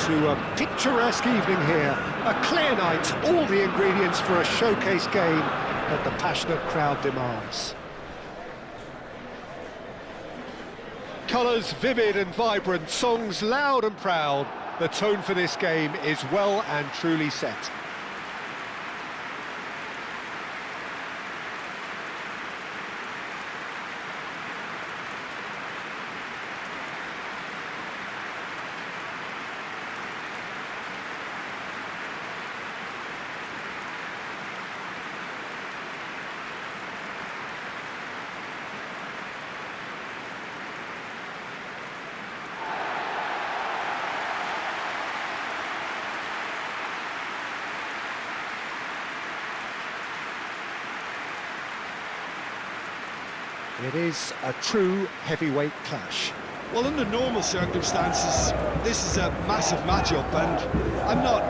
to a picturesque evening here. A clear night, all the ingredients for a showcase game that the passionate crowd demands. Colours vivid and vibrant, songs loud and proud. The tone for this game is well and truly set. It is a true heavyweight clash. Well, under normal circumstances, this is a massive matchup, and I'm not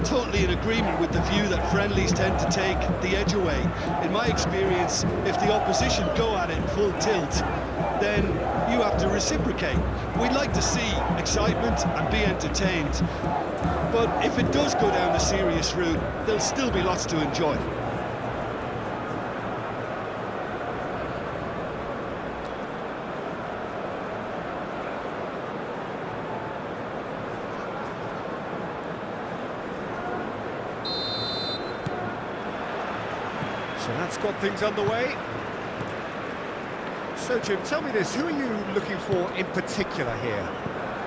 totally in agreement with the view that friendlies tend to take the edge away. In my experience, if the opposition go at it full tilt, then you have to reciprocate. We'd like to see excitement and be entertained, but if it does go down the serious route, there'll still be lots to enjoy. So that's got things underway. So Jim, tell me this, who are you looking for in particular here?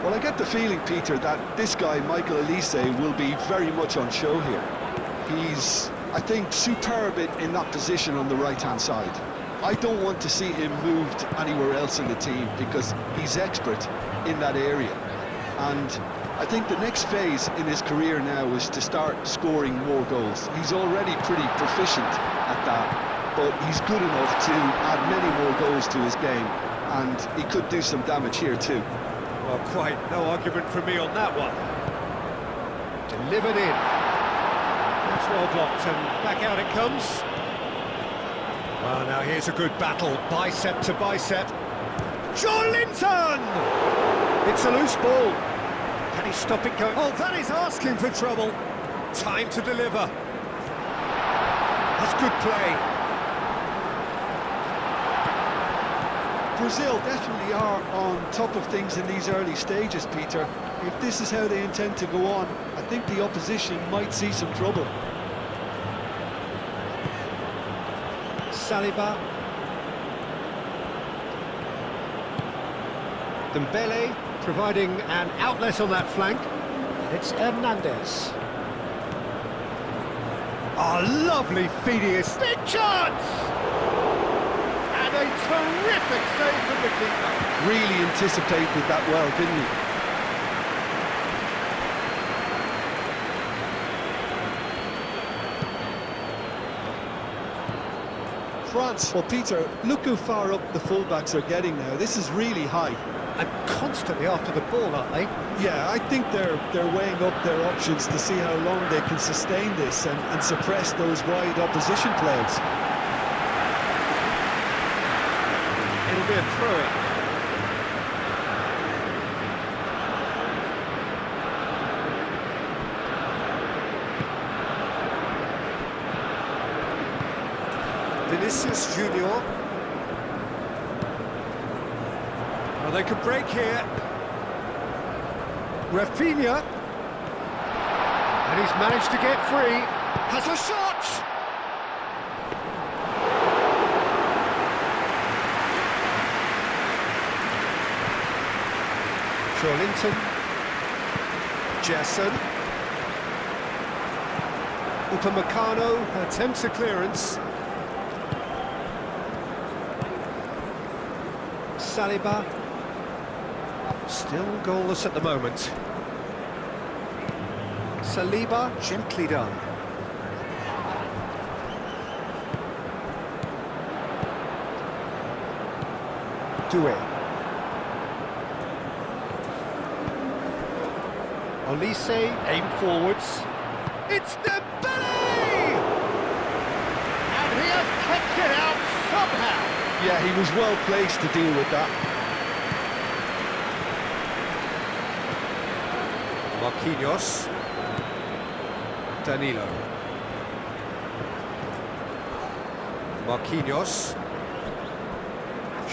Well, I get the feeling, Peter, that this guy, Michael Elise, will be very much on show here. He's, I think, superb in that position on the right-hand side. I don't want to see him moved anywhere else in the team because he's expert in that area. And I think the next phase in his career now is to start scoring more goals. He's already pretty proficient at that, but he's good enough to add many more goals to his game, and he could do some damage here too. Well, quite no argument from me on that one. Delivered in. That's well blocked, and back out it comes. Well, now here's a good battle, bicep to bicep. Linton! It's a loose ball. Can he stop it going? Oh, that is asking for trouble. Time to deliver. That's good play. Brazil definitely are on top of things in these early stages, Peter. If this is how they intend to go on, I think the opposition might see some trouble. Saliba. Dembele providing an outlet on that flank. And it's Hernandez. A lovely Phidias. Big chance! And a terrific save from the keeper. Really anticipated that well, didn't he? France. Well, Peter, look how far up the fullbacks are getting now. This is really high. And constantly after the ball, aren't they? Yeah, I think they're weighing up their options to see how long they can sustain this and suppress those wide opposition players. It'll be a throw-in. Vinicius Junior. Oh, they could break here. Rafinha. And he's managed to get free. Has a shot! Linton. Jessen. Upamecano attempts a clearance. Saliba. Still goalless at the moment. Saliba, gently done. Doué. Olise, aim forwards. It's Dembele! And he has kept it out somehow. Yeah, he was well placed to deal with that. Marquinhos. Danilo. Marquinhos.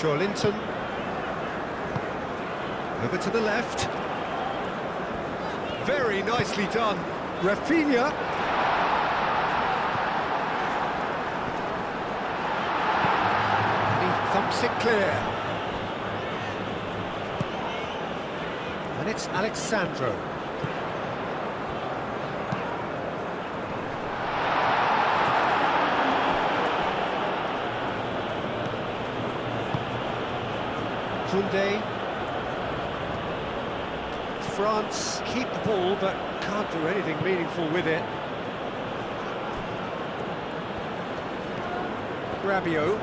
Linton. Over to the left. Very nicely done. Rafinha. And he thumps it clear. And it's Alexandro. Koundé. France keep the ball but can't do anything meaningful with it. Rabiot.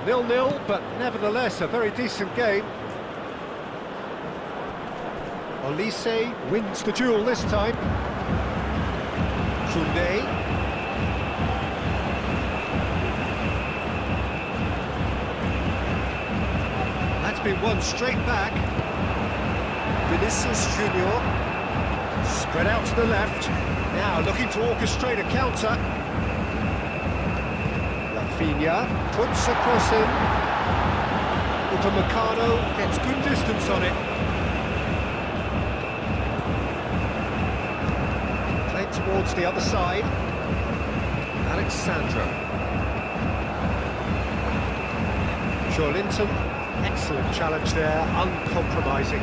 0-0, but nevertheless a very decent game. Olise wins the duel this time. Koundé. That's been won straight back. Vinicius Junior. Spread out to the left. Now looking to orchestrate a counter. Rafinha puts a cross in. Upamecano gets good distance on it. Played towards the other side. Alexandro. Linton. Excellent challenge there, uncompromising.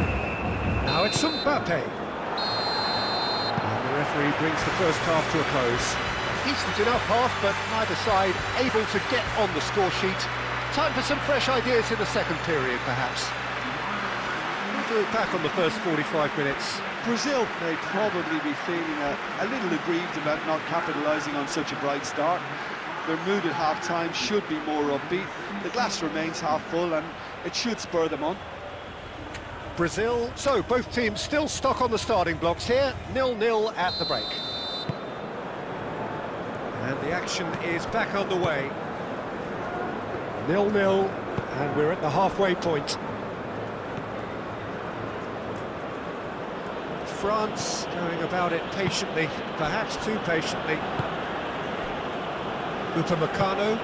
Now it's Mbappe. And the referee brings the first half to a close. Decent enough half, but neither side able to get on the score sheet. Time for some fresh ideas in the second period, perhaps. We'll look back on the first 45 minutes. Brazil may probably be feeling a little aggrieved about not capitalising on such a bright start. Their mood at half-time should be more upbeat. The glass remains half full and it should spur them on. Brazil, so both teams still stuck on the starting blocks here, 0-0 at the break. And the action is back underway. 0-0, and we're at the halfway point. France going about it patiently, perhaps too patiently. Upamecano.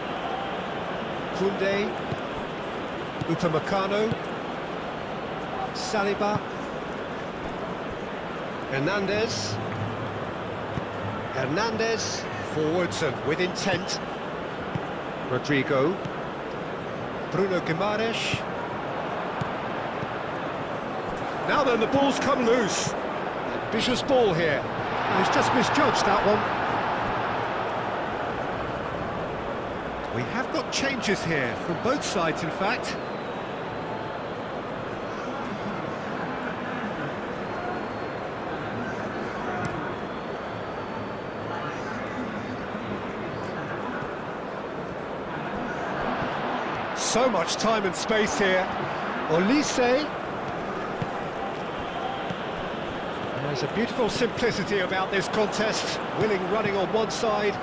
Koundé. Upamecano. Saliba. Hernandez. Forwards and with intent. Rodrigo. Bruno Guimaraes. Now then, the ball's come loose. Ambitious ball here. He's just misjudged that one. We have got changes here, from both sides in fact. So much time and space here. Olise. There's a beautiful simplicity about this contest. Willing running on one side,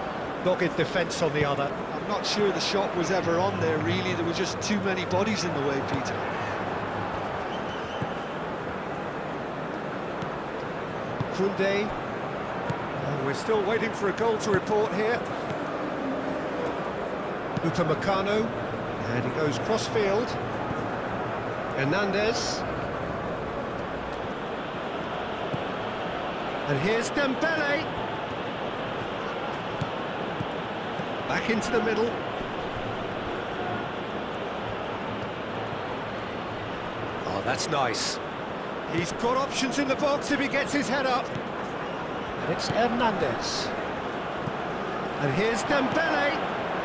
dogged defence on the other. I'm not sure the shot was ever on there, really. There were just too many bodies in the way, Peter. Koundé. Oh, we're still waiting for a goal to report here. Upamecano. And he goes cross-field. Hernandez. And here's Dembele. Back into the middle. Oh, that's nice. He's got options in the box if he gets his head up. And it's Hernandez. And here's Dembele.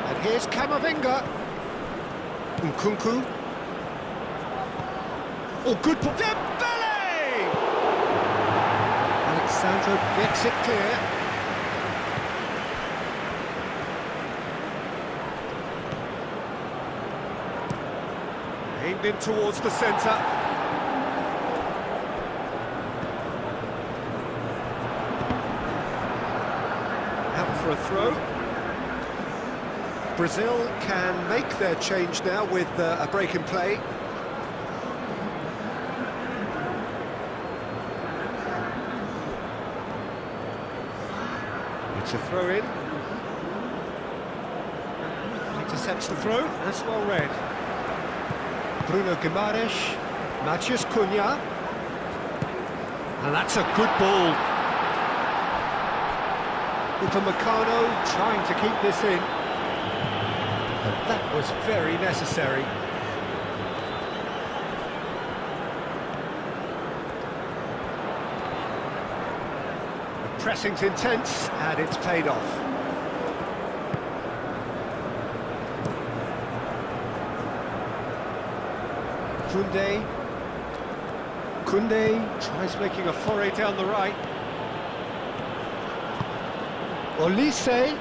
And here's Camavinga. Nkunku. Oh, good ball. Dembele! Alexandro gets it clear. Aimed in towards the centre. Out for a throw. Brazil can make their change now with a break in play. It's a throw-in. Intercepts the throw, that's well read. Bruno Guimaraes, Matheus Cunha. And that's a good ball. Upamecano trying to keep this in. And that was very necessary. The pressing's intense and it's paid off. Koundé tries making a foray down the right. Olise.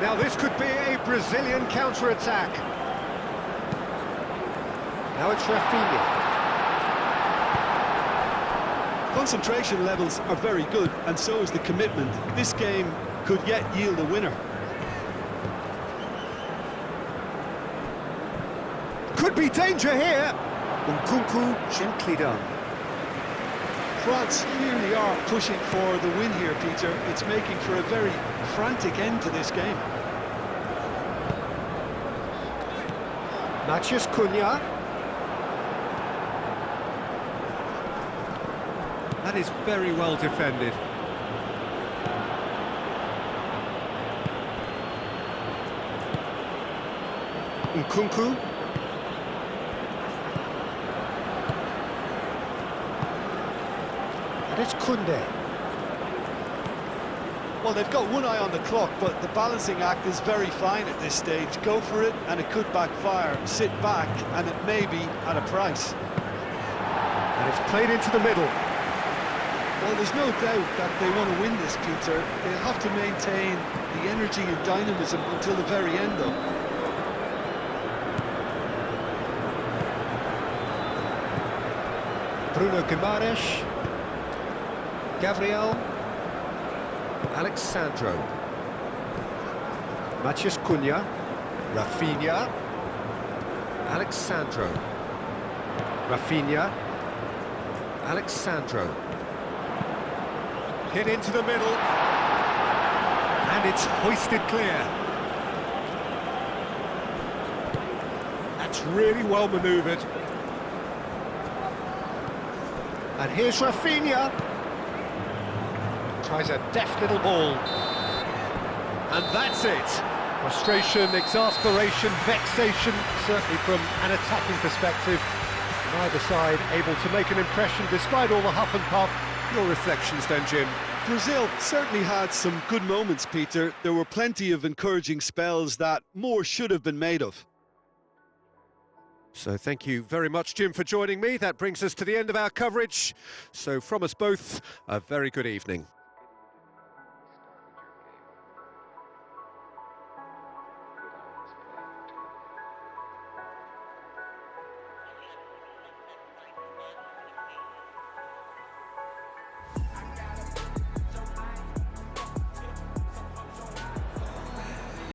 Now this could be a Brazilian counter-attack. Now it's Rafinha. Concentration levels are very good, and so is the commitment. This game could yet yield a winner. Could be danger here. Nkunku gently done. France really are pushing for the win here, Peter. It's making for a very frantic end to this game. Matheus Cunha. That is very well defended. Nkunku. And it's Koundé. Well, they've got one eye on the clock, but the balancing act is very fine at this stage. Go for it, and it could backfire. Sit back, and it may be at a price. And it's played into the middle. Well, there's no doubt that they want to win this, Peter. They'll have to maintain the energy and dynamism until the very end, though. Bruno Guimaraes. Gabriel. Alexandro. Matheus Cunha. Rafinha. Alexandro. Rafinha. Alexandro. Hit into the middle. And it's hoisted clear. That's really well manoeuvred. And here's Rafinha. Tries a deft little ball. And that's it. Frustration, exasperation, vexation, certainly from an attacking perspective. Neither side able to make an impression despite all the huff and puff. Your reflections then, Jim? Brazil certainly had some good moments, Peter. There were plenty of encouraging spells that more should have been made of. So thank you very much, Jim, for joining me. That brings us to the end of our coverage. So from us both, a very good evening.